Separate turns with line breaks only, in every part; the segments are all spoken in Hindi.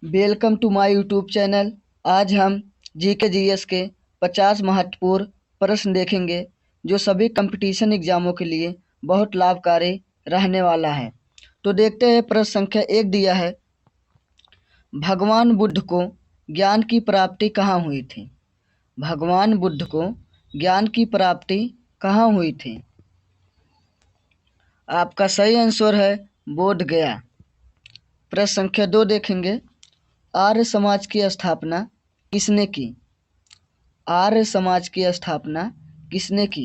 Welcome to my YouTube channel. आज हम जीके जीएस के 50 महत्वपूर्ण प्रश्न देखेंगे जो सभी कंपटीशन एग्जामों के लिए बहुत लाभकारी रहने वाला है। तो देखते हैं। प्रश्न संख्या 1 दिया है, भगवान बुद्ध को ज्ञान की प्राप्ति कहाँ हुई थी? भगवान बुद्ध को ज्ञान की प्राप्ति कहाँ हुई थी? आपका सही आंसर है बोध गया। प्रश्न संख्या 2 देखेंगे, आर्य समाज की स्थापना किसने की? आर्य समाज की स्थापना किसने की?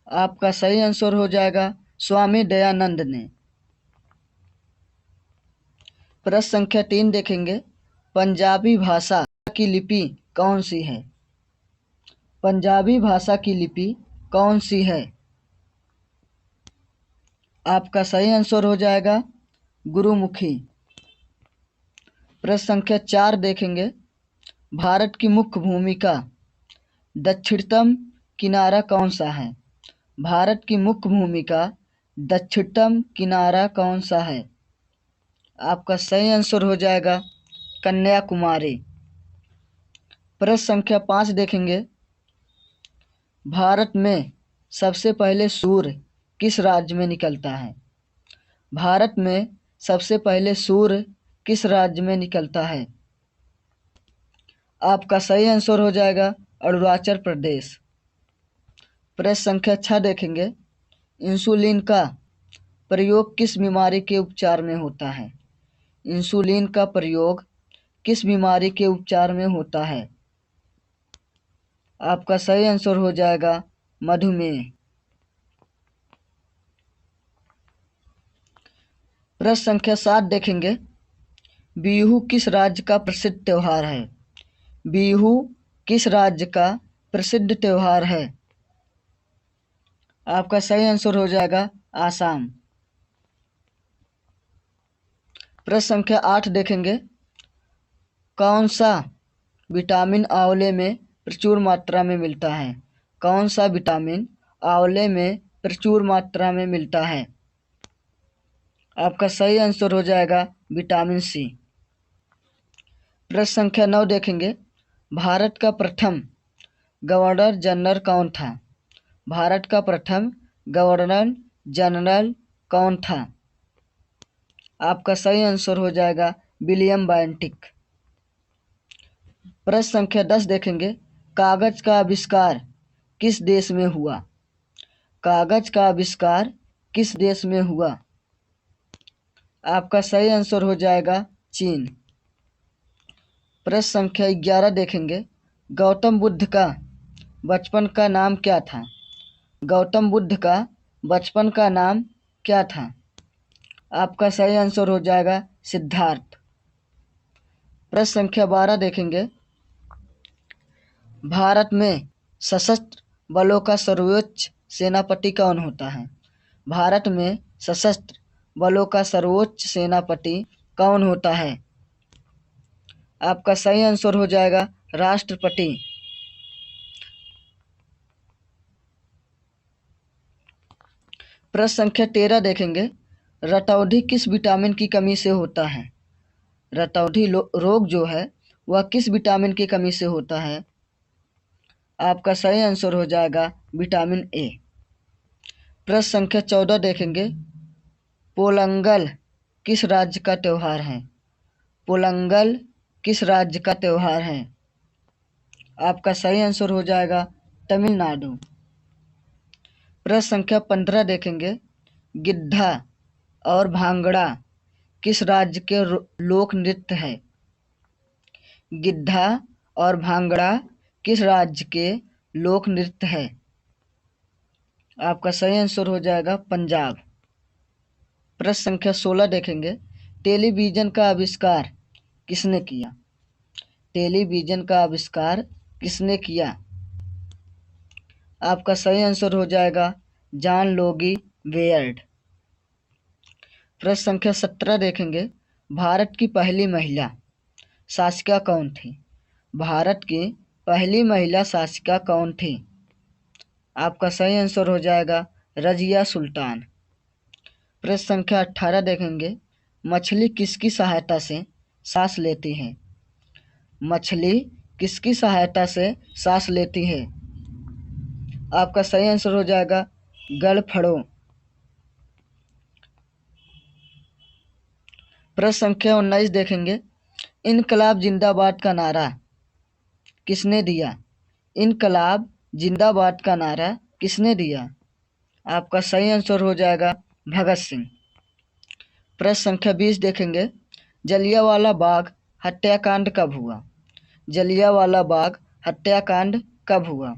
आपका सही आंसर हो जाएगा स्वामी दयानंद ने। प्रश्न संख्या 3 देखेंगे, पंजाबी भाषा की लिपि कौन सी है? पंजाबी भाषा की लिपि कौन सी है? आपका सही आंसर हो जाएगा गुरुमुखी। प्रश्न संख्या 4 देखेंगे, भारत की मुख्य भूमि का दक्षिणतम किनारा कौन सा है? भारत की मुख्य भूमि का दक्षिणतम किनारा कौन सा है? आपका सही आंसर हो जाएगा कन्याकुमारी। प्रश्न संख्या 5 देखेंगे, भारत में सबसे पहले सूर्य किस राज्य में निकलता है? भारत में सबसे पहले सूर्य किस राज्य में निकलता है? आपका सही आंसर हो जाएगा अरुणाचल प्रदेश। प्रश्न संख्या 6 देखेंगे, इंसुलिन का प्रयोग किस बीमारी के उपचार में होता है? इंसुलिन का प्रयोग किस बीमारी के उपचार में होता है? आपका सही आंसर हो जाएगा मधुमेह। प्रश्न संख्या 7 देखेंगे, बिहू किस राज्य का प्रसिद्ध त्योहार है? बिहू किस राज्य का प्रसिद्ध त्योहार है? आपका सही आंसर हो जाएगा आसाम। प्रश्न संख्या 8 देखेंगे, कौन सा विटामिन आंवले में प्रचुर मात्रा में मिलता है? कौन सा विटामिन आंवले में प्रचुर मात्रा में मिलता है? आपका सही आंसर हो जाएगा विटामिन सी। प्रश्न संख्या 9 देखेंगे, भारत का प्रथम गवर्नर जनरल कौन था? भारत का प्रथम गवर्नर जनरल कौन था? आपका सही आंसर हो जाएगा विलियम बेंटिक। प्रश्न संख्या 10 देखेंगे, कागज का आविष्कार किस देश में हुआ? कागज का आविष्कार किस देश में हुआ? आपका सही आंसर हो जाएगा चीन। प्रश्न संख्या 11 देखेंगे, गौतम बुद्ध का बचपन का नाम क्या था? गौतम बुद्ध का बचपन का नाम क्या था? आपका सही आंसर हो जाएगा सिद्धार्थ। प्रश्न संख्या 12 देखेंगे, भारत में सशस्त्र बलों का सर्वोच्च सेनापति कौन होता है? भारत में सशस्त्र बलों का सर्वोच्च सेनापति कौन होता है? आपका सही आंसर हो जाएगा राष्ट्रपति। प्रश्न संख्या 13 देखेंगे, रतौंधी किस विटामिन की कमी से होता है? रतौंधी रोग जो है वह किस विटामिन की कमी से होता है? आपका सही आंसर हो जाएगा विटामिन ए। प्रश्न संख्या 14 देखेंगे, पोलंगल किस राज्य का त्योहार है? पोलंगल किस राज्य का त्योहार है? आपका सही आंसर हो जाएगा तमिलनाडु। प्रश्न संख्या 15 देखेंगे, गिद्धा और भांगड़ा किस राज्य के लोक नृत्य है? गिद्धा और भांगड़ा किस राज्य के लोक नृत्य है? आपका सही आंसर हो जाएगा पंजाब। प्रश्न संख्या 16 देखेंगे, टेलीविजन का आविष्कार किसने किया? टेलीविजन का आविष्कार किसने किया? आपका सही आंसर हो जाएगा जॉन लोगी वेयर्ड। प्रश्न संख्या 17 देखेंगे, भारत की पहली महिला शासिका कौन थी? भारत की पहली महिला शासिका कौन थी? आपका सही आंसर हो जाएगा रजिया सुल्तान। प्रश्न संख्या 18 देखेंगे, मछली किसकी सहायता से सांस लेती है? मछली किसकी सहायता से सांस लेती है? आपका सही आंसर हो जाएगा गलफड़ों। प्रश्न संख्या 19 देखेंगे। इनकलाब जिंदाबाद का नारा किसने दिया? इनकलाब जिंदाबाद का नारा किसने दिया? आपका सही आंसर हो जाएगा भगत सिंह। प्रश्न संख्या 20 देखेंगे। जलियांवाला बाग हत्याकांड कब हुआ? जलियांवाला बाग हत्याकांड कब हुआ?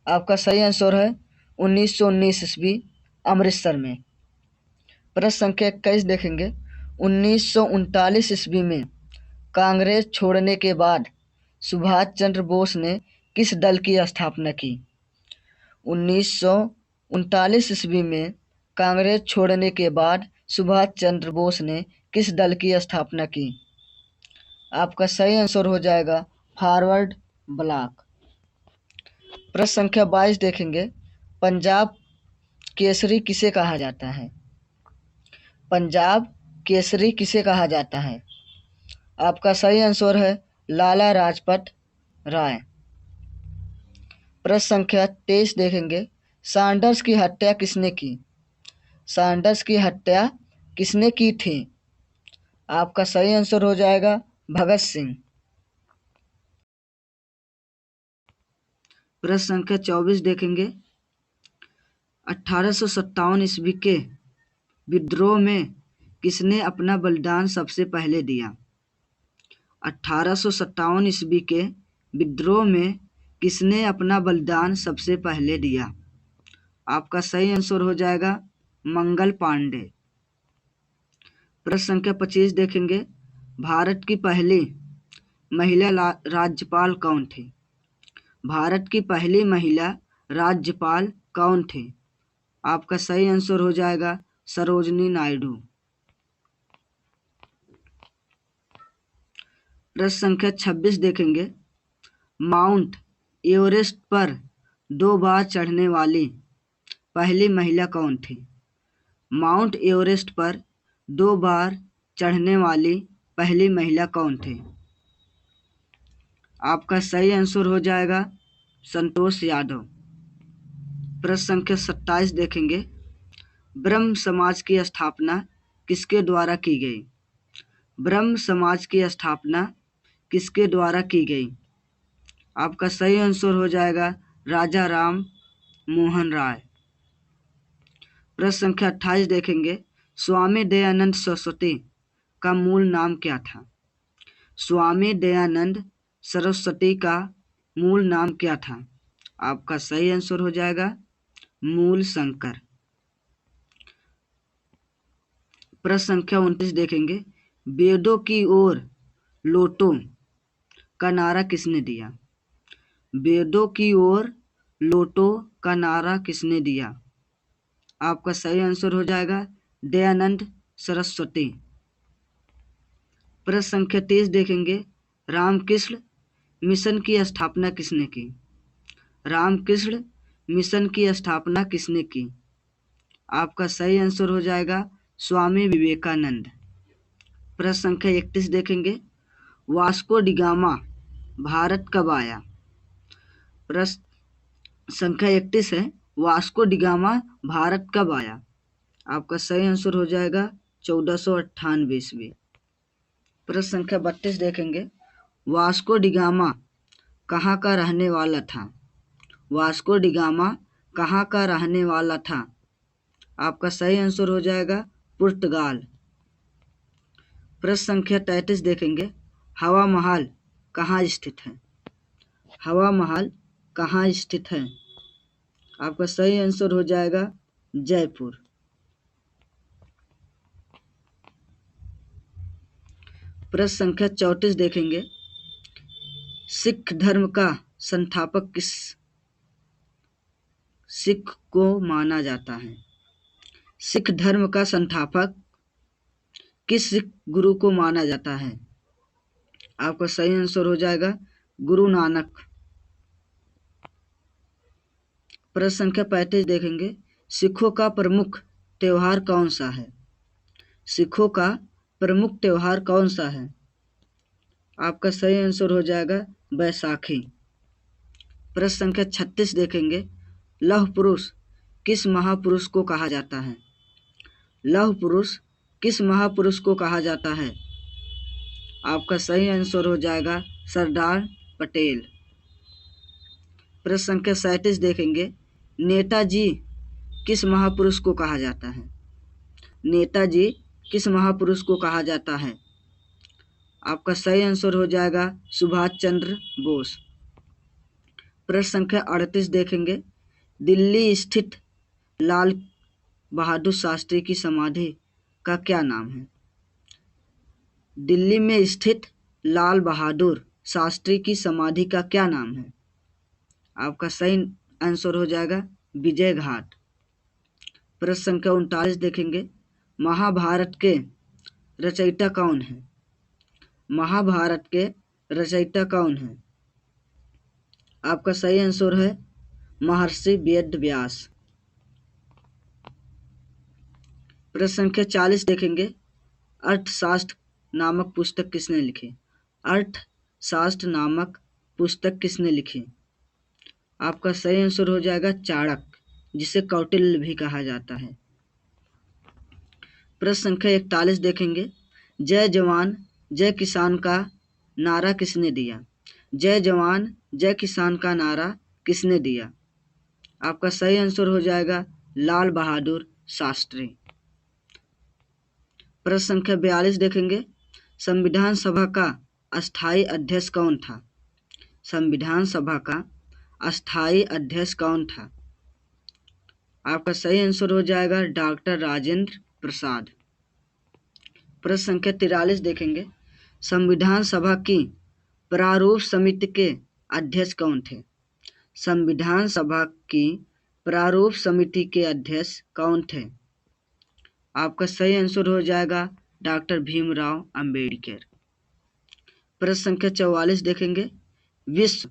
आपका सही आंसर है 1919 ईस्वी अमृतसर में। प्रश्न संख्या 21 देखेंगे। 1939 ईस्वी में कांग्रेस छोड़ने के बाद सुभाष चंद्र बोस ने किस दल की स्थापना की? 1939 ईस्वी में कांग्रेस छोड़ने के बाद सुभाष चंद्र बोस ने किस दल की स्थापना की? आपका सही आंसर हो जाएगा फॉरवर्ड ब्लॉक। प्रश्न संख्या 22 देखेंगे। पंजाब केसरी किसे कहा जाता है? पंजाब केसरी किसे कहा जाता है? आपका सही आंसर है लाला लाजपत राय। प्रश्न संख्या 23 देखेंगे। सैंडर्स की हत्या किसने की? सैंडर्स की हत्या किसने की थी? आपका सही आंसर हो जाएगा भगत सिंह। प्रश्न संख्या 24 देखेंगे। 1857 ईस्वी के विद्रोह में किसने अपना बलिदान सबसे पहले दिया? 1857 ईस्वी के विद्रोह में किसने अपना बलिदान सबसे पहले दिया? आपका सही आंसर हो जाएगा मंगल पांडे। प्रश्न संख्या 25 देखेंगे। भारत की पहली महिला राज्यपाल कौन थी? भारत की पहली महिला राज्यपाल कौन थी? आपका सही आंसर हो जाएगा सरोजिनी नायडू। प्रश्न संख्या 26 देखेंगे। माउंट एवरेस्ट पर 2 बार चढ़ने वाली पहली महिला कौन थी? माउंट एवरेस्ट पर 2 बार चढ़ने वाली पहली महिला कौन थी? आपका सही आंसर हो जाएगा संतोष यादव। प्रश्न संख्या 27 देखेंगे। ब्रह्म समाज की स्थापना किसके द्वारा की गई? ब्रह्म समाज की स्थापना किसके द्वारा की गई? आपका सही आंसर हो जाएगा राजा राम मोहन राय। प्रश्न संख्या 28 देखेंगे। स्वामी दयानंद सरस्वती का मूल नाम क्या था? स्वामी दयानंद सरस्वती का मूल नाम क्या था? आपका सही आंसर हो जाएगा मूल शंकर। प्रश्न संख्या 29 देखेंगे। वेदों की ओर लौटो का नारा किसने दिया? वेदों की ओर लौटो का नारा किसने दिया? आपका सही आंसर हो जाएगा दयानंद सरस्वती। प्रश्न संख्या 30 देखेंगे। रामकृष्ण मिशन की स्थापना किसने की? रामकृष्ण मिशन की स्थापना किसने की? आपका सही आंसर हो जाएगा स्वामी विवेकानंद। प्रश्न संख्या 31 देखेंगे। वास्को डी गामा भारत कब आया? प्रश्न संख्या 31 है। वास्को डी गामा भारत कब आया? आपका सही आंसर हो जाएगा 1498 ईस्वी। प्रश्न संख्या 32 देखेंगे। वास्को डी गामा कहाँ का रहने वाला था? वास्को डी गामा कहाँ का रहने वाला था? आपका सही आंसर हो जाएगा पुर्तगाल। प्रश्न संख्या 33 देखेंगे। हवा महल कहाँ स्थित है? हवा महल कहाँ स्थित है? आपका सही आंसर हो जाएगा जयपुर। प्रश्न संख्या 34 देखेंगे। सिख धर्म का संस्थापक किस सिख को माना जाता है? सिख धर्म का संस्थापक किस सिख गुरु को माना जाता है? आपका सही आंसर हो जाएगा गुरु नानक। प्रश्न संख्या 35 देखेंगे। सिखों का प्रमुख त्योहार कौन सा है? सिखों का प्रमुख त्योहार कौन सा है? आपका सही आंसर हो जाएगा बैसाखी। प्रश्न संख्या 36 देखेंगे। लौह पुरुष किस महापुरुष को कहा जाता है? लौह पुरुष किस महापुरुष को कहा जाता है? आपका सही आंसर हो जाएगा सरदार पटेल। प्रश्न संख्या 37 देखेंगे। नेताजी किस महापुरुष को कहा जाता है? नेताजी किस महापुरुष को कहा जाता है? आपका सही आंसर हो जाएगा सुभाष चंद्र बोस। प्रश्न संख्या 38 देखेंगे। दिल्ली स्थित लाल बहादुर शास्त्री की समाधि का क्या नाम है? दिल्ली में स्थित लाल बहादुर शास्त्री की समाधि का क्या नाम है? आपका सही आंसर हो जाएगा विजय घाट। प्रश्न संख्या 39 देखेंगे। महाभारत के रचयिता कौन है? महाभारत के रचयिता कौन है? आपका सही आंसर है महर्षि वेद व्यास। प्रश्न संख्या 40 देखेंगे। अर्थशास्त्र नामक पुस्तक किसने लिखी? अर्थशास्त्र नामक पुस्तक किसने लिखी? आपका सही आंसर हो जाएगा चाणक्य, जिसे कौटिल्य भी कहा जाता है। प्रश्न संख्या 41 देखेंगे। जय जवान जय किसान का नारा किसने दिया? जय जवान जय किसान का नारा किसने दिया? आपका सही आंसर हो जाएगा लाल बहादुर शास्त्री। प्रश्न संख्या 42 देखेंगे। संविधान सभा का अस्थायी अध्यक्ष कौन था? संविधान सभा का अस्थायी अध्यक्ष कौन था? आपका सही आंसर हो जाएगा डॉक्टर राजेंद्र प्रसाद। प्रश्न संख्या 43 देखेंगे। संविधान सभा की प्रारूप समिति के अध्यक्ष कौन थे? संविधान सभा की प्रारूप समिति के अध्यक्ष कौन थे? आपका सही आंसर हो जाएगा डॉक्टर भीमराव अंबेडकर। प्रश्न संख्या 44 देखेंगे। विश्व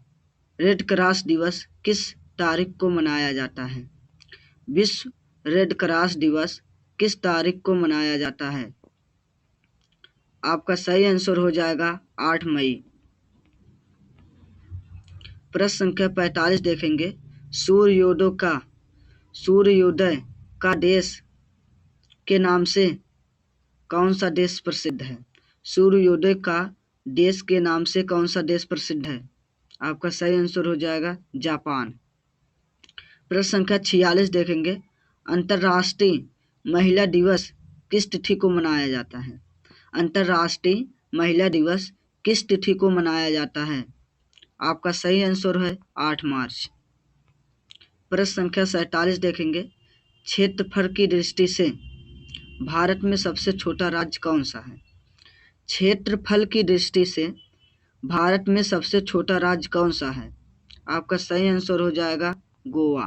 रेड क्रॉस दिवस किस तारीख को मनाया जाता है? विश्व रेड क्रॉस दिवस किस तारीख को मनाया जाता है? आपका सही आंसर हो जाएगा 8 मई। प्रश्न संख्या 45 देखेंगे। सूर्योदय का देश के नाम से कौन सा देश प्रसिद्ध है? सूर्योदय का देश के नाम से कौन सा देश प्रसिद्ध है? आपका सही आंसर हो जाएगा जापान। प्रश्न संख्या 46 देखेंगे। अंतर्राष्ट्रीय महिला दिवस किस तिथि को मनाया जाता है? अंतर्राष्ट्रीय महिला दिवस किस तिथि को मनाया जाता है? आपका सही आंसर है 8 मार्च। प्रश्न संख्या 47 देखेंगे। क्षेत्रफल की दृष्टि से भारत में सबसे छोटा राज्य कौन सा है? क्षेत्रफल की दृष्टि से भारत में सबसे छोटा राज्य कौन सा है? आपका सही आंसर हो जाएगा गोवा।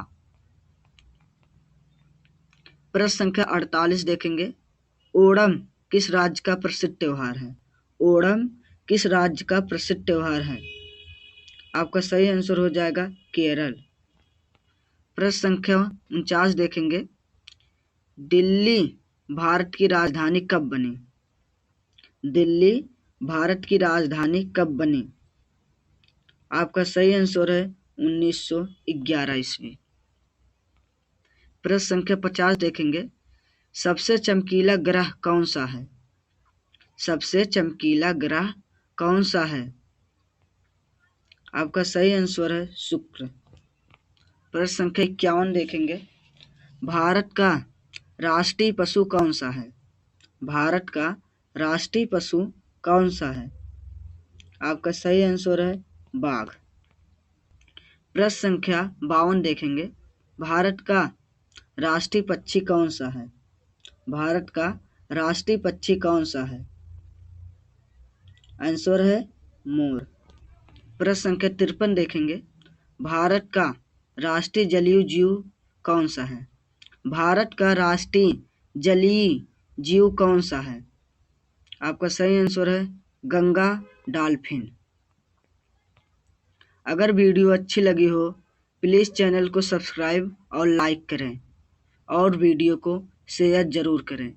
प्रश्न संख्या 48 देखेंगे। ओणम किस राज्य का प्रसिद्ध त्योहार है? ओणम किस राज्य का प्रसिद्ध त्योहार है? आपका सही आंसर हो जाएगा केरल। प्रश्न संख्या 49 देखेंगे। दिल्ली भारत की राजधानी कब बनी? दिल्ली भारत की राजधानी कब बनी? आपका सही आंसर है 1911 ईस्वी। प्रश्न संख्या 50 देखेंगे। सबसे चमकीला ग्रह कौन सा है? सबसे चमकीला ग्रह कौन सा है? आपका सही आंसर है शुक्र। प्रश्न संख्या 51 देखेंगे। भारत का राष्ट्रीय पशु कौन सा है? भारत का राष्ट्रीय पशु कौन सा है? आपका सही आंसर है बाघ। प्रश्न संख्या 52 देखेंगे। भारत का राष्ट्रीय पक्षी कौन सा है? भारत का राष्ट्रीय पक्षी कौन सा है? आंसर है मोर। प्रश्न संख्या 53 देखेंगे। भारत का राष्ट्रीय जलीय जीव कौन सा है? भारत का राष्ट्रीय जलीय जीव कौन सा है? आपका सही आंसर है गंगा डॉल्फिन। अगर वीडियो अच्छी लगी हो प्लीज़ चैनल को सब्सक्राइब और लाइक करें और वीडियो को शेयर ज़रूर करें।